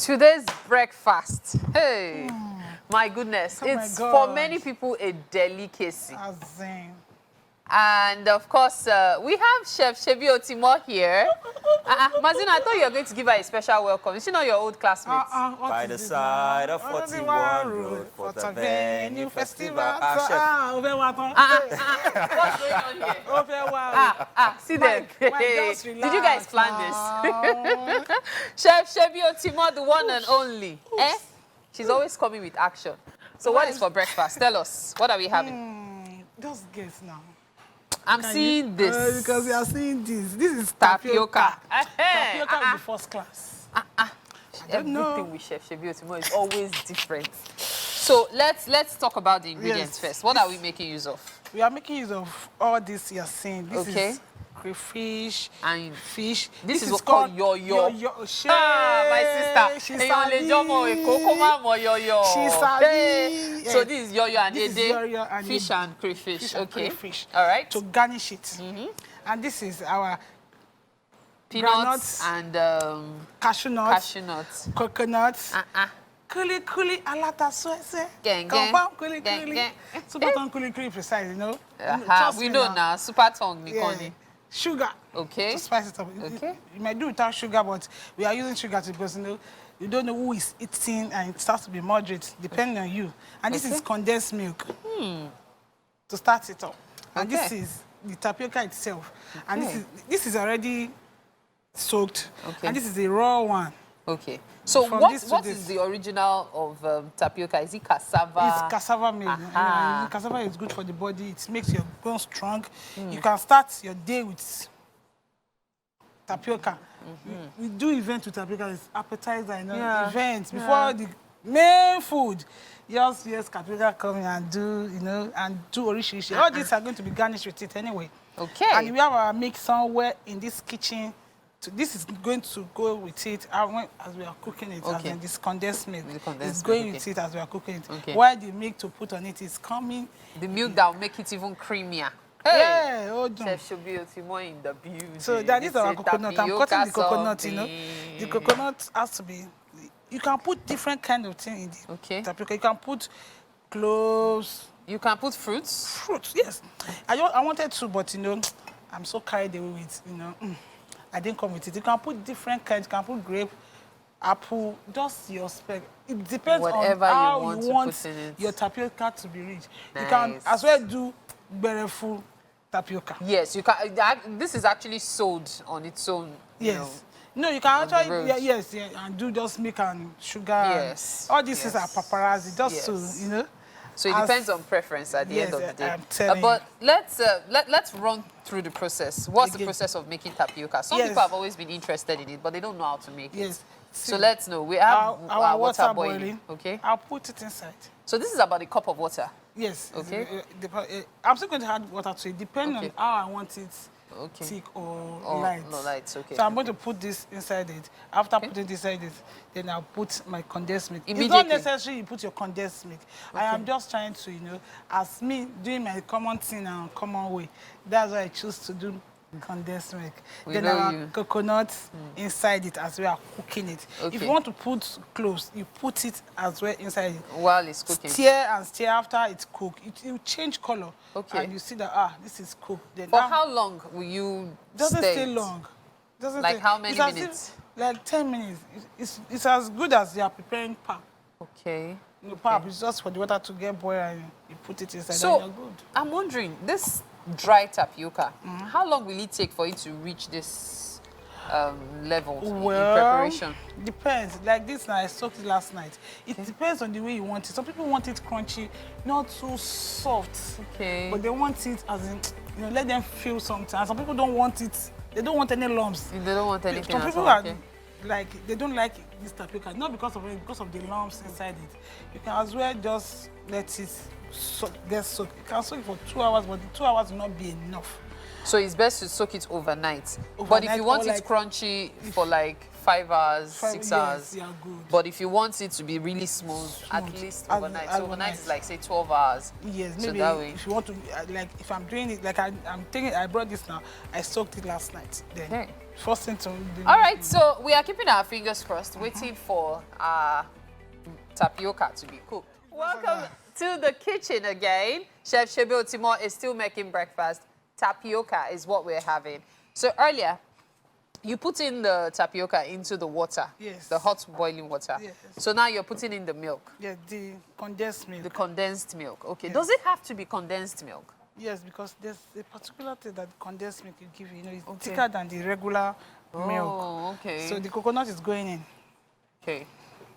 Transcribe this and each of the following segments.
Today's breakfast. Hey, my goodness. It's for many people a delicacy. And of course, we have Chef Sebiotimo here. Mazina, I thought you were going to give her a special welcome. Is she not your old classmate? By the side of 41 Road for the venue festival. What's going on here? See them. Did you guys plan this? Chef Sebiotimo, the one and only. She's always coming with action. So what is for breakfast? Tell us. What are we having? Just guess now. I'm seeing this. Because you are seeing this. This is tapioca. Tapioca is the first class. Everything with Chef Sebiotimo is always different. So let's talk about the ingredients first. What are we making use of? We are making use of all this you are seeing. This is crayfish and fish. This is called yo-yo. My sister. She's So this is yo-yo and fish and crayfish. Okay. All right. To garnish it. And this is our peanuts and cashew nuts, coconuts. Kuli alata swese. Kuli. Super tongue kuli precise, you know. We know now. Super tongue, sugar. Okay. To spice it up. Okay. You might do without sugar, but we are using sugar because you don't know who is eating, and it starts to be moderate depending on you. And this is condensed milk to start it up. And this is the tapioca itself. And this is already soaked. And this is a raw one. Okay. So what is the original of tapioca? Is it cassava? It's cassava milk. Cassava is good for the body. It makes your bones strong. You can start your day with tapioca. We do events with tapioca. It's appetizer, you know, events before the main food. Yes, tapioca come and do, you know, and do orishi. All these are going to be garnished with it anyway. Okay. And we have our mix somewhere in this kitchen. So this is going to go with it as we are cooking it. As in this condensed milk is going with it as we are cooking it. While the milk to put on it is coming. The milk that will make it even creamier. Hey. Chef Sebiotimo in the beauty. So that is our coconut. I'm cutting the coconut, you know. The coconut has to be. You can put different kind of thing in the tapioca. You can put cloves. You can put fruits. Fruits, yes. I wanted to, but you know, I'm so carried away with, you know. I didn't come with it. You can put different kinds. You can put grape, apple, just your spec. It depends on how you want your tapioca to be rich. You can as well do bereful tapioca. Yes, you can. This is actually sold on its own. Yes. No, you can actually and do just milk and sugar. Yes. All these things are paparazzi, just to, you know. So it depends on preference at the end of the day. I'm telling but let's run through the process. What's the process of making tapioca? Some people have always been interested in it, but they don't know how to make it. So let's know. We have our water boiling. Okay. I'll put it inside. So this is about a cup of water. Yes. Okay. I'm still going to add water to it, depending on how I want it. Thick or light. No, light, okay. So I'm going to put this inside it. After putting this inside it, then I'll put my condensed milk. Immediately. It's not necessary you put your condensed milk. I am just trying to, you know, as me doing my common thing and common way. That's why I choose to do condensed milk. Then our coconut inside it as we are cooking it. If you want to put cloves, you put it as well inside it. While it's cooking. Stir and stir after it's cooked. It will change color. And you see that, this is cooked. Then for how long will you doesn't stay long. Like how many minutes? Like 10 minutes. It's as good as you are preparing pap. Okay. The pap is just for the water to get boiled and you put it inside so, and you're good. I'm wondering, this dry tapioca, how long will it take for it to reach this level in preparation? Depends. Like this now, I soaked it last night. It depends on the way you want it. Some people want it crunchy, not too soft. But they want it as in, you know, let them feel something. And some people don't want it. They don't want any lumps. They don't want anything. Some people are like, they don't like this tapioca, not because of it, because of the lumps inside it. You can as well just let it get soaked. You can soak it for 2 hours, but the 2 hours will not be enough. So it's best to soak it overnight. But if you want it crunchy for like 5 hours, 6 hours. Yeah, good. But if you want it to be really smooth, at least overnight. So overnight is like, say, 12 hours. Yes, maybe so that way. If you want to, like, if I'm doing it, like I'm thinking, I brought this now, I soaked it last night. Then First thing to do. All right, so we are keeping our fingers crossed, waiting for our tapioca to be cooked. Welcome to the kitchen again. Chef Sebiotimo is still making breakfast. Tapioca is what we're having. So earlier, you put in the tapioca into the water. Yes. The hot boiling water. Yes. So now you're putting in the milk. Yeah, the condensed milk. The condensed milk. Okay. Yes. Does it have to be condensed milk? Yes, because there's a particular thing that condensed milk will give you. You know, it's Okay. thicker than the regular milk. Oh, okay. So the coconut is going in. Okay.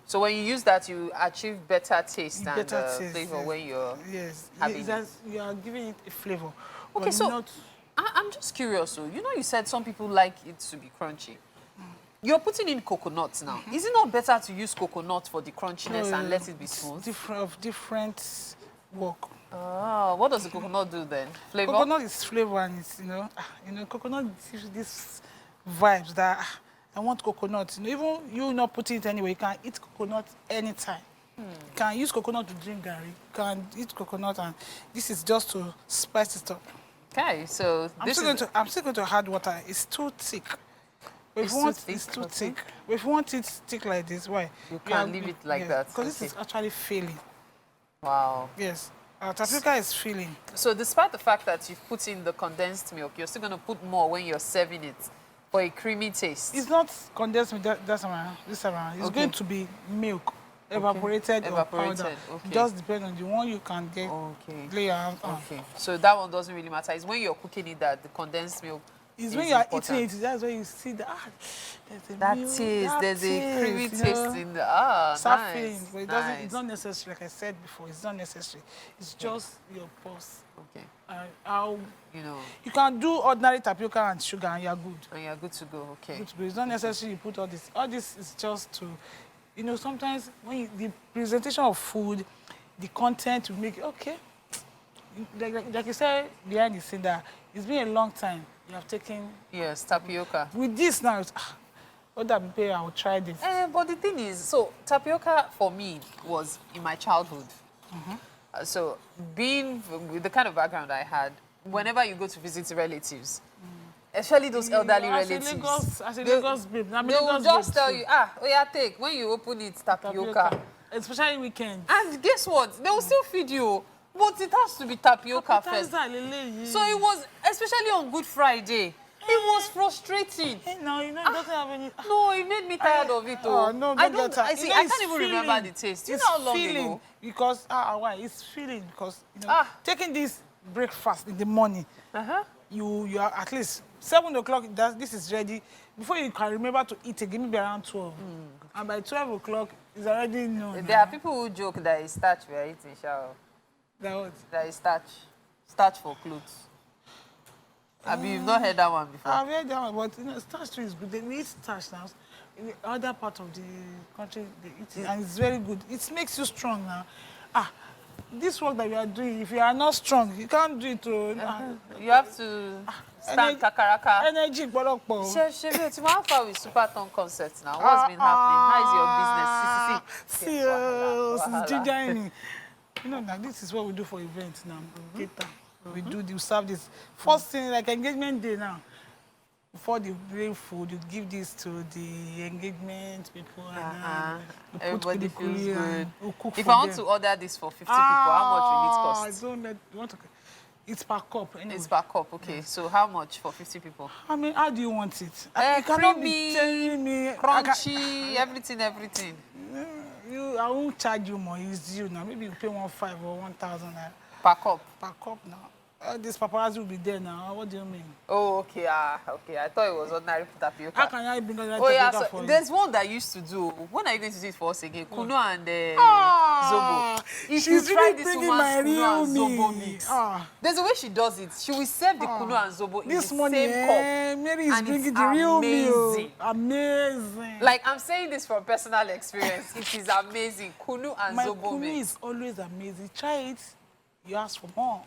So when you use that, you achieve better taste and Better taste, flavor yes. when you're Yes, having it's it. just, you are giving it a flavor. Okay, but so not, I'm just curious. So you know, you said some people like it to be crunchy. You're putting in coconut now. Is it not better to use coconut for the crunchiness and let it be smooth? different work. Oh, what does the coconut do then? Flavor? Coconut is flavor, and it's, coconut gives you this vibes that I want coconut. You know, even you not putting it anyway, you can eat coconut anytime. You can use coconut to drink garri. You can eat coconut, and this is just to spice it up. Okay, so I'm still going to add water. It's too thick. If you want, it's too thick. If you want it thick like this, why? You can't leave it like that. Because this is actually filling. Wow. Yes. Tapioca is filling. So despite the fact that you've put in the condensed milk, you're still going to put more when you're serving it for a creamy taste. It's not condensed milk this time. It's going to be milk, evaporated or powder. Okay. Just depends on the one you can get. Okay. Lay your hands on. Okay. So that one doesn't really matter. It's when you're cooking it that the condensed milk It's when you are eating it, that's when you see that there's a creamy taste in the start nice, feeling, but it nice. it's not necessary. Like I said before, it's not necessary. It's just your pulse. Okay. How you can do ordinary tapioca and sugar, and you're good. and you're good to go. Okay. Good to go. It's not necessary you put all this. All this is just to, sometimes when the presentation of food, the content will make it okay. Like you said behind the scene, that it's been a long time. You have taken... Yes, tapioca. With this now, it's, what that be, I will try this. But the thing is, so tapioca for me was in my childhood. So being with the kind of background I had, whenever you go to visit relatives, especially those elderly relatives, As a Lagos babe, they will just tell you, take, when you open it, tapioca. Especially weekends. And guess what? They will still feed you. But it has to be tapioca first. So it was, especially on Good Friday, it was frustrating. No, it doesn't have any... No, it made me tired of it. No, I can't even remember the taste. You know how long ago? Because, why? It's feeling because, taking this breakfast in the morning, you are at least 7 o'clock, this is ready. Before you can remember to eat again, maybe around 12. And by 12 o'clock, it's already known. There are people who joke that it's starch we are eating, shower. That is starch. Starch for clothes. You've not heard that one before? I've heard that one, but starch too is good. They eat starch now. In the other part of the country, they eat it, and it's very good. It makes you strong now. This work that we are doing, if you are not strong, you can't do it. You have to stand kakaraka. Energy, Chef Sebiotimo, how far with Super Tongue concepts now? What's been happening? How is your business? Since Ginger. Now this is what we do for events now. We serve this. First thing, like engagement day now. Before the real food, you give this to the engagement people. Everybody feels good. If I I want to order this for 50 people, how much will it cost? It's per cup. Anyway. It's per cup, okay. So how much for 50 people? How do you want it? You cannot be telling me... Crunchy, everything. I won't charge you more. It's you now. Maybe you pay 1,500 or 1,000 per cup. Per cup now. This paparazzi will be there now. What do you mean? Oh, okay. Okay. I thought it was ordinary tapioca. How can I bring ordinary tapioca for you? There's one that I used to do. When are you going to do it for us again? Kuno and Zobo. If She's you try really this bringing woman's my Kuno real and Zobo mix. There's a way she does it. She will serve the Kuno and Zobo in the same cup. Mary is bringing the real meal. Amazing. Like, I'm saying this from personal experience. It is amazing. Kuno and Zobo mix. My Kuno is always amazing. Try it. You ask for more.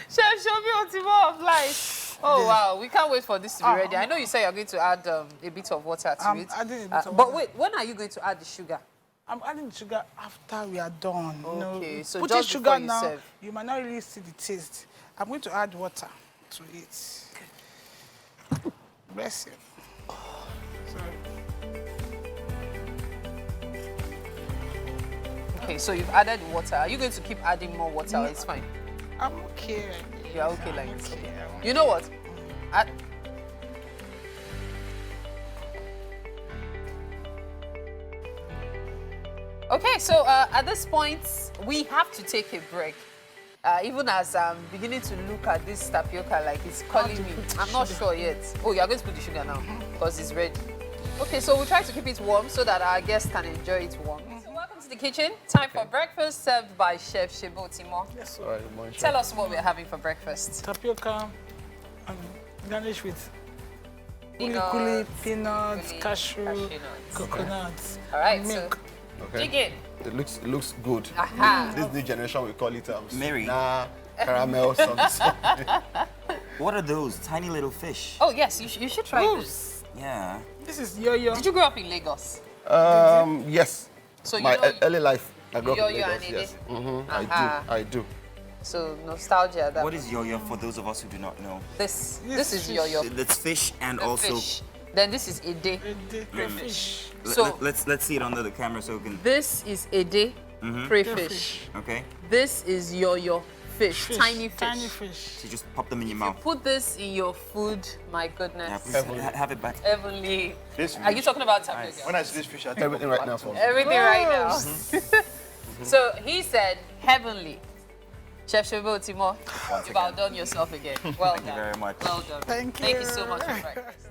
Chef, show me what's more of life. Oh, wow. We can't wait for this to be ready. I know you said you're going to add a bit of water to it. Adding a bit of water. But wait, when are you going to add the sugar? I'm adding the sugar after we are done. Okay, so putting just sugar you now, serve. You might not really see the taste. I'm going to add water to it. Bless you. Okay, so you've added water. Are you going to keep adding more water? Or it's fine. I'm okay. You're okay like this. Okay. You know what? Okay, so at this point, we have to take a break. Even as I'm beginning to look at this tapioca like it's calling me. I'm not sure yet. Oh, you're going to put the sugar now because it's ready. Okay, so we'll try to keep it warm so that our guests can enjoy it warm. So welcome to the kitchen. Time for breakfast served by Chef Sebiotimo. Yes, All right, morning, Tell us what we're having for breakfast. tapioca garnished with Peanuts, peanuts, cashew, nuts. coconuts, All right, and milk. Dig in. It looks good. Aha. This new generation, we call it Mary. caramel something. What are those tiny little fish? Oh, yes, you should try this. Yeah. This is yo-yo. Did you grow up in Lagos? Yes. So you My know early life, I grew up in Yo-yo Lagos. and Yes. Aha. I do. So nostalgia. That What is yo-yo for those of us who do not know? this is fish. yo-yo. That's fish and The also. fish. Then this is ede. Crayfish. So let's see it under the camera so we can. this is ede, crayfish. Okay. This is yo-yo fish, tiny fish. Tiny fish. So you just pop them in your mouth. Put this in your food, my Yeah, goodness. please have it back. Heavenly. This Are you talking about tapioca? When I see this fish, I think everything right now. Everything right now. So he said heavenly. Chef Sebiotimo, you've outdone yourself again. Well done. Thank you very much. Well done. Thank Thank you you. so much for breakfast.